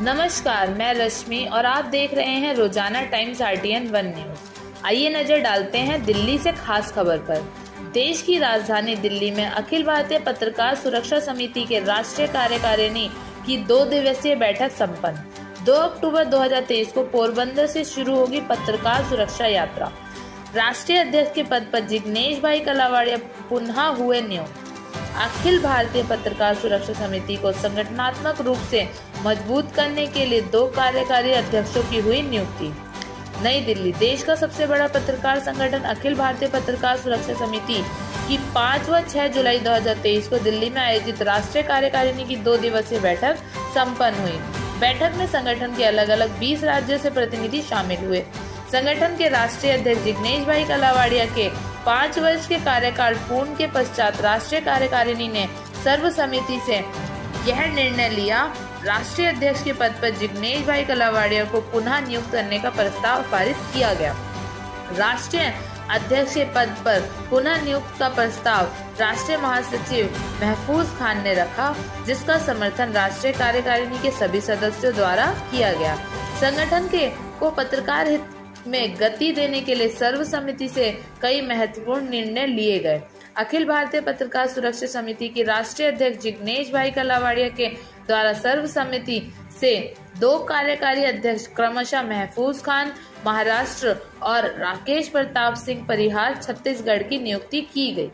नमस्कार, मैं रश्मि और आप देख रहे हैं रोजाना टाइम्स RTN 1 न्यूज। आइए नजर डालते हैं दिल्ली से खास खबर पर। देश की राजधानी दिल्ली में अखिल भारतीय पत्रकार सुरक्षा समिति के राष्ट्रीय कार्यकारिणी की 2 दिवसीय बैठक संपन्न। 2 अक्टूबर 2023 को पोरबंदर से शुरू होगी पत्रकार सुरक्षा यात्रा। राष्ट्रीय अध्यक्ष के पद पर जिग्नेश भाई कलावाड़िया पुनः हुए नियुक्त। अखिल भारतीय पत्रकार सुरक्षा समिति को संगठनात्मक रूप से मजबूत करने के लिए 2 कार्यकारी अध्यक्षों की हुई नियुक्ति। नई दिल्ली। देश का सबसे बड़ा पत्रकार संगठन अखिल भारतीय पत्रकार सुरक्षा समिति की 5 व 6 जुलाई 2023 को दिल्ली में आयोजित राष्ट्रीय कार्यकारिणी की 2 दिवसीय बैठक संपन्न हुई। बैठक में संगठन के अलग अलग 20 राज्यों से प्रतिनिधि शामिल हुए। संगठन के राष्ट्रीय अध्यक्ष जिग्नेश भाई कलावाड़िया के 5 वर्ष के कार्यकाल पूर्ण के पश्चात राष्ट्रीय कार्यकारिणी ने सर्वसम्मति से यह निर्णय लिया। राष्ट्रीय अध्यक्ष के पद पर जिग्नेश भाई कलावाड़िया को पुनः नियुक्त करने का प्रस्ताव पारित किया गया। राष्ट्रीय अध्यक्ष के पद पर पुनः नियुक्त का प्रस्ताव राष्ट्रीय महासचिव महफूज खान ने रखा, जिसका समर्थन राष्ट्रीय कार्यकारिणी के सभी सदस्यों द्वारा किया गया। संगठन को पत्रकार हित में गति देने के लिए सर्वसम्मति से कई महत्वपूर्ण निर्णय लिए गए। अखिल भारतीय पत्रकार सुरक्षा समिति की राष्ट्रीय अध्यक्ष जिग्नेश भाई कलावाड़िया के द्वारा सर्वसम्मति से 2 कार्यकारी अध्यक्ष क्रमशः महफूज खान महाराष्ट्र और राकेश प्रताप सिंह परिहार छत्तीसगढ़ की नियुक्ति की गई।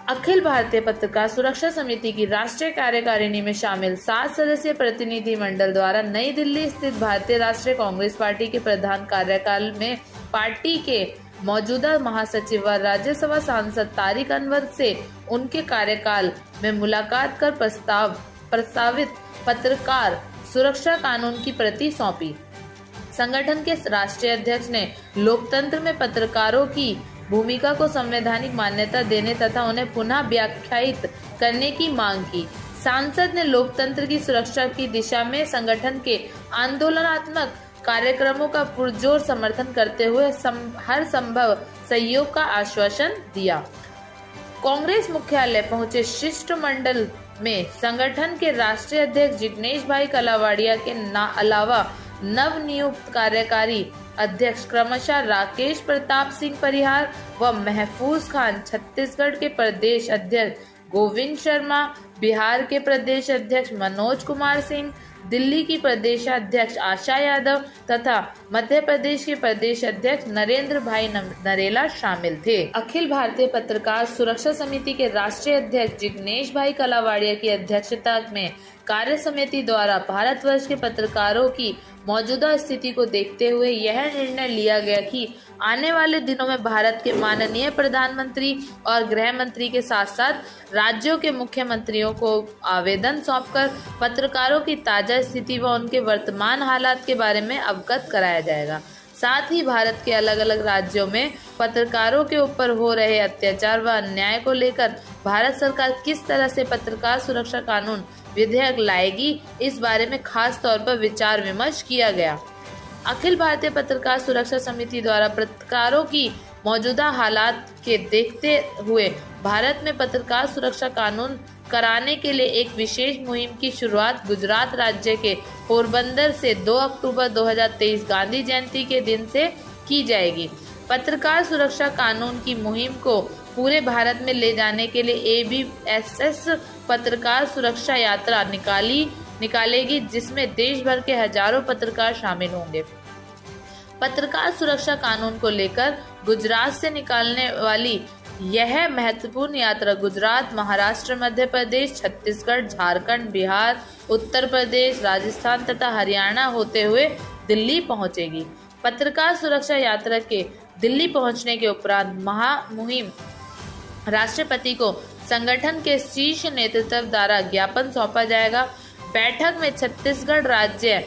अखिल भारतीय पत्रकार सुरक्षा समिति की राष्ट्रीय कार्यकारिणी में शामिल 7 सदस्यीय प्रतिनिधि मंडल द्वारा नई दिल्ली स्थित भारतीय राष्ट्रीय कांग्रेस पार्टी के प्रधान कार्यकाल में पार्टी के मौजूदा महासचिव व राज्यसभा सांसद तारिक अनवर से उनके कार्यकाल में मुलाकात कर प्रस्तावित पत्रकार सुरक्षा कानून की प्रति सौंपी। संगठन के राष्ट्रीय अध्यक्ष ने लोकतंत्र में पत्रकारों की भूमिका को संवैधानिक मान्यता देने तथा उन्हें पुनः व्याख्यायित करने की मांग की। सांसद ने लोकतंत्र की सुरक्षा की दिशा में संगठन के आंदोलनात्मक कार्यक्रमों का पुरजोर समर्थन करते हुए हर संभव सहयोग का आश्वासन दिया। कांग्रेस मुख्यालय पहुंचे शिष्टमंडल में संगठन के राष्ट्रीय अध्यक्ष जिग्नेश भाई कलावाड़िया के अलावा नवनियुक्त कार्यकारी अध्यक्ष क्रमशः राकेश प्रताप सिंह परिहार व महफूज खान, छत्तीसगढ़ के प्रदेश अध्यक्ष गोविंद शर्मा, बिहार के प्रदेश अध्यक्ष मनोज कुमार सिंह, दिल्ली की प्रदेशाध्यक्ष आशा यादव तथा मध्य प्रदेश के प्रदेश अध्यक्ष नरेंद्र भाई नरेला शामिल थे। अखिल भारतीय पत्रकार सुरक्षा समिति के राष्ट्रीय अध्यक्ष जिग्नेश भाई कलावाड़िया की अध्यक्षता में कार्य समिति द्वारा भारतवर्ष के पत्रकारों की मौजूदा स्थिति को देखते हुए यह निर्णय लिया गया कि आने वाले दिनों में भारत के माननीय प्रधानमंत्री और गृह मंत्री के साथ साथ राज्यों के मुख्यमंत्रियों को आवेदन सौंपकर पत्रकारों की ताजा स्थिति व उनके वर्तमान हालात के बारे में अवगत कराया जाएगा। साथ ही भारत के अलग अलग राज्यों में पत्रकारों के ऊपर हो रहे अत्याचार व अन्याय को लेकर भारत सरकार किस तरह से पत्रकार सुरक्षा कानून विधेयक लाएगी, इस बारे में खास तौर पर विचार विमर्श किया गया। अखिल भारतीय पत्रकार सुरक्षा समिति द्वारा पत्रकारों की मौजूदा हालात के देखते हुए भारत में पत्रकार सुरक्षा कानून कराने के लिए एक विशेष मुहिम की शुरुआत गुजरात राज्य के पोरबंदर से 2 अक्टूबर 2023 गांधी जयंती के दिन से की जाएगी। पत्रकार सुरक्षा कानून की मुहिम को पूरे भारत में ले जाने के लिए ABSS पत्रकार सुरक्षा यात्रा निकालेगी, जिसमें देश भर के हजारों पत्रकार शामिल होंगे। पत्रकार सुरक्षा कानून को लेकर गुजरात से निकालने वाली यह महत्वपूर्ण यात्रा गुजरात, महाराष्ट्र, मध्य प्रदेश, छत्तीसगढ़, झारखंड, बिहार, उत्तर प्रदेश, राजस्थान तथा हरियाणा होते हुए दिल्ली पहुंचेगी। पत्रकार सुरक्षा यात्रा के दिल्ली पहुंचने के उपरांत महामुहिम राष्ट्रपति को संगठन के शीर्ष नेतृत्व द्वारा ज्ञापन सौंपा जाएगा। बैठक में छत्तीसगढ़ राज्य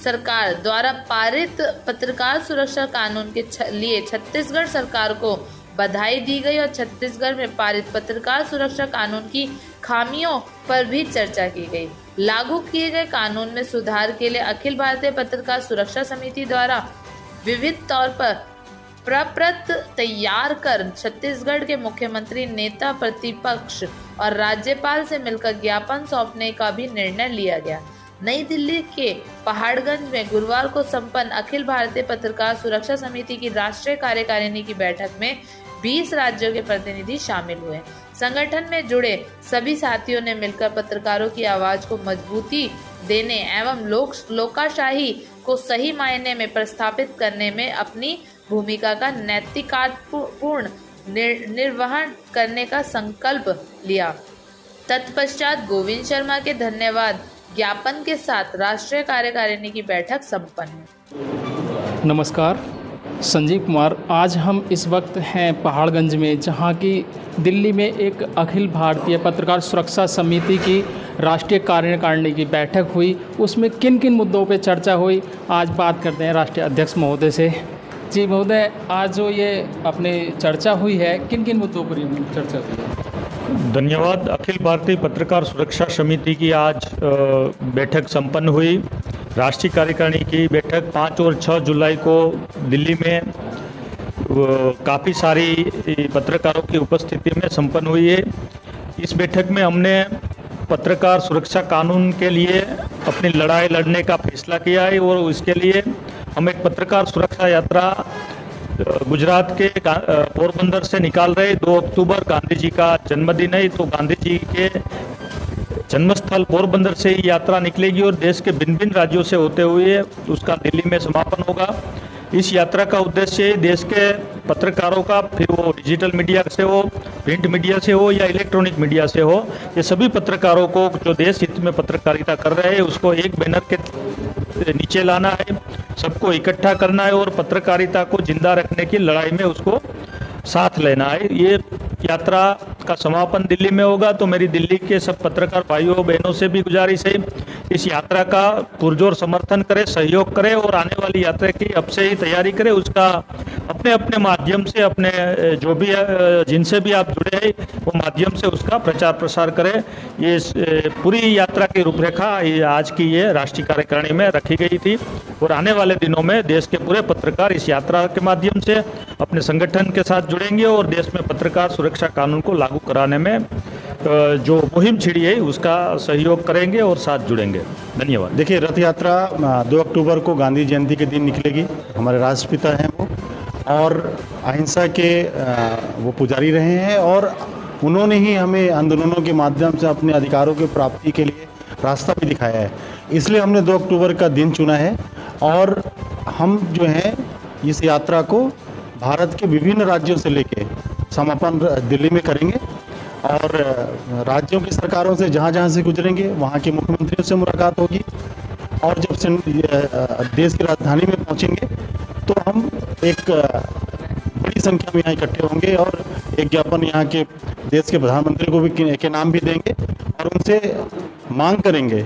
सरकार द्वारा पारित पत्रकार सुरक्षा कानून के लिए छत्तीसगढ़ सरकार को बधाई दी गई और छत्तीसगढ़ में पारित पत्रकार सुरक्षा कानून की खामियों पर भी चर्चा की गई। लागू किए गए कानून में सुधार के लिए अखिल भारतीय पत्रकार सुरक्षा समिति द्वारा विविध तौर पर प्रपत्र तैयार कर छत्तीसगढ़ के मुख्यमंत्री, नेता प्रतिपक्ष और राज्यपाल से मिलकर ज्ञापन सौंपने का भी निर्णय लिया गया। नई दिल्ली के पहाड़गंज में गुरुवार को संपन्न अखिल भारतीय पत्रकार सुरक्षा समिति की राष्ट्रीय कार्यकारिणी की बैठक में 20 राज्यों के प्रतिनिधि शामिल हुए। संगठन में जुड़े सभी साथियों ने मिलकर पत्रकारों की आवाज को मजबूती देने एवं लोकाशाही को सही मायने में प्रस्थापित करने में अपनी भूमिका का नैतिकतापूर्ण निर्वहन करने का संकल्प लिया। तत्पश्चात गोविंद शर्मा के धन्यवाद ज्ञापन के साथ राष्ट्रीय कार्यकारिणी की बैठक संपन्न। नमस्कार, संजीव कुमार। आज हम इस वक्त हैं पहाड़गंज में, जहां की दिल्ली में एक अखिल भारतीय पत्रकार सुरक्षा समिति की राष्ट्रीय कार्यकारिणी की बैठक हुई। उसमें किन किन मुद्दों पर चर्चा हुई, आज बात करते हैं राष्ट्रीय अध्यक्ष महोदय से। जी महोदय, आज जो ये अपने चर्चा हुई है, किन किन मुद्दों पर चर्चा हुई? धन्यवाद। अखिल भारतीय पत्रकार सुरक्षा समिति की आज बैठक संपन्न हुई। राष्ट्रीय कार्यकारिणी की बैठक 5 और 6 जुलाई को दिल्ली में काफ़ी सारी पत्रकारों की उपस्थिति में संपन्न हुई है। इस बैठक में हमने पत्रकार सुरक्षा कानून के लिए अपनी लड़ाई लड़ने का फैसला किया है और इसके लिए हम एक पत्रकार सुरक्षा यात्रा गुजरात के पोरबंदर से निकाल रहे। 2 अक्टूबर गांधी जी का जन्मदिन है, तो गांधी जी के जन्मस्थल पोरबंदर से ही यात्रा निकलेगी और देश के भिन्न भिन्न राज्यों से होते हुए उसका दिल्ली में समापन होगा। इस यात्रा का उद्देश्य देश के पत्रकारों का, फिर वो डिजिटल मीडिया से हो, प्रिंट मीडिया से हो या इलेक्ट्रॉनिक मीडिया से हो, ये सभी पत्रकारों को जो देश हित में पत्रकारिता कर रहे हैं उसको एक बैनर के नीचे लाना है, सबको इकट्ठा करना है और पत्रकारिता को जिंदा रखने की लड़ाई में उसको साथ लेना है। ये यात्रा का समापन दिल्ली में होगा, तो मेरी दिल्ली के सब पत्रकार भाइयों बहनों से भी गुजारिश है, इस यात्रा का पुरजोर समर्थन करें, सहयोग करें और आने वाली यात्रा की अब से ही तैयारी करें। उसका अपने अपने माध्यम से, अपने जो भी जिनसे भी आप जुड़े हैं वो माध्यम से उसका प्रचार प्रसार करें। ये पूरी यात्रा की रूपरेखा आज की ये राष्ट्रीय कार्यकारिणी में रखी गई थी और आने वाले दिनों में देश के पूरे पत्रकार इस यात्रा के माध्यम से अपने संगठन के साथ जुड़ेंगे और देश में पत्रकार सुरक्षा कानून को लागू कराने में जो मुहिम छिड़ी है उसका सहयोग करेंगे और साथ जुड़ेंगे। धन्यवाद। देखिए, रथ यात्रा 2 अक्टूबर को गांधी जयंती के दिन निकलेगी। हमारे राष्ट्रपिता हैं वो, और अहिंसा के वो पुजारी रहे हैं और उन्होंने ही हमें आंदोलनों के माध्यम से अपने अधिकारों की प्राप्ति के लिए रास्ता भी दिखाया है। इसलिए हमने 2 अक्टूबर का दिन चुना है और हम जो हैं इस यात्रा को भारत के विभिन्न राज्यों से लेके समापन दिल्ली में करेंगे और राज्यों की सरकारों से जहाँ से गुजरेंगे वहाँ के मुख्यमंत्रियों से मुलाकात होगी और जब देश की राजधानी में पहुँचेंगे तो हम एक बड़ी संख्या में यहाँ इकट्ठे होंगे और एक ज्ञापन यहाँ के देश के प्रधानमंत्री को भी के नाम भी देंगे और उनसे मांग करेंगे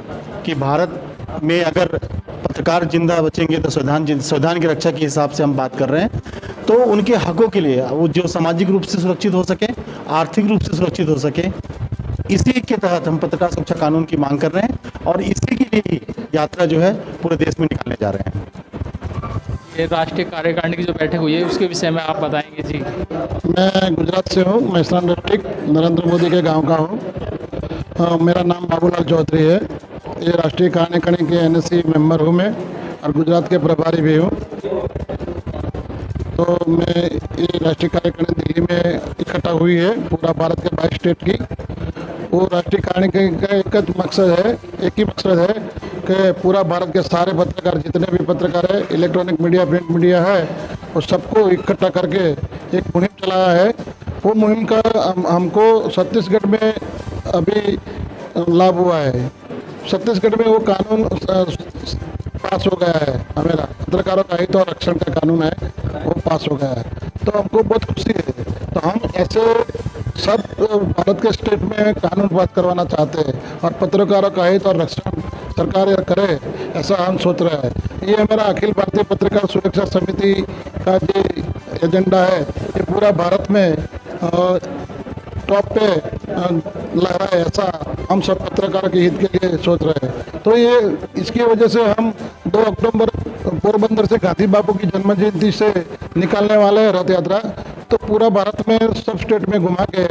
कि भारत में अगर पत्रकार जिंदा बचेंगे तो संविधान की रक्षा के हिसाब से हम बात कर रहे हैं, तो उनके हकों के लिए वो जो सामाजिक रूप से सुरक्षित हो सके, आर्थिक रूप से सुरक्षित हो सके, इसी के तहत हम पत्रकार सुरक्षा कानून की मांग कर रहे हैं और इसी के लिए ही यात्रा जो है पूरे देश में निकालने जा रहे हैं। ये राष्ट्रीय कार्यकारिणी की जो बैठक हुई है उसके विषय में आप बताएंगे। जी, मैं गुजरात से हूँ, महसाना डिस्ट्रिक्ट, नरेंद्र मोदी के गांव का हूँ। मेरा नाम बाबूलाल चौधरी है। ये राष्ट्रीय कार्यकारिणी के एनएससी मेंबर हूँ मैं और गुजरात के प्रभारी भी हूँ। तो मैं ये राष्ट्रीय कार्यकारिणी दिल्ली में इकट्ठा हुई है, पूरा भारत के 22 स्टेट की। वो राष्ट्रीय कार्यकारिणी का एक ही मकसद है कि पूरा भारत के सारे पत्रकार, जितने भी पत्रकार है, इलेक्ट्रॉनिक मीडिया, प्रिंट मीडिया है, वो सबको इकट्ठा करके एक मुहिम चलाया है। वो मुहिम का हमको छत्तीसगढ़ में अभी लाभ हुआ है। छत्तीसगढ़ में वो कानून पास हो गया है, हमारा पत्रकारों का हित और रक्षण का कानून है, वो पास हो गया है, तो हमको बहुत खुशी है। तो हम ऐसे सब भारत के स्टेट में कानून पास करवाना चाहते हैं और पत्रकारों का हित और रक्षण सरकार करे, ऐसा हम सोच रहे हैं। ये हमारा अखिल भारतीय पत्रकार सुरक्षा समिति का जो एजेंडा है, ये पूरा भारत में टॉप पे लहराए, ऐसा हम सब पत्रकार के हित के लिए सोच रहे हैं। तो ये इसकी वजह से हम 2 अक्टूबर पोरबंदर से गांधी बापू की जन्म जयंती से निकालने वाले हैं रथ यात्रा। तो पूरा भारत में सब स्टेट में घुमा के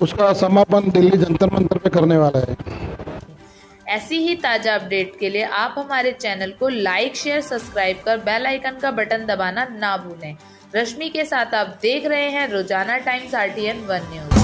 उसका समापन दिल्ली जंतर मंतर पे करने वाला है। ऐसी ही ताज़ा अपडेट के लिए आप हमारे चैनल को लाइक, शेयर, सब्सक्राइब कर बेल आइकन का बटन दबाना ना भूलें। रश्मि के साथ आप देख रहे हैं रोजाना टाइम्स RTN 1 न्यूज़।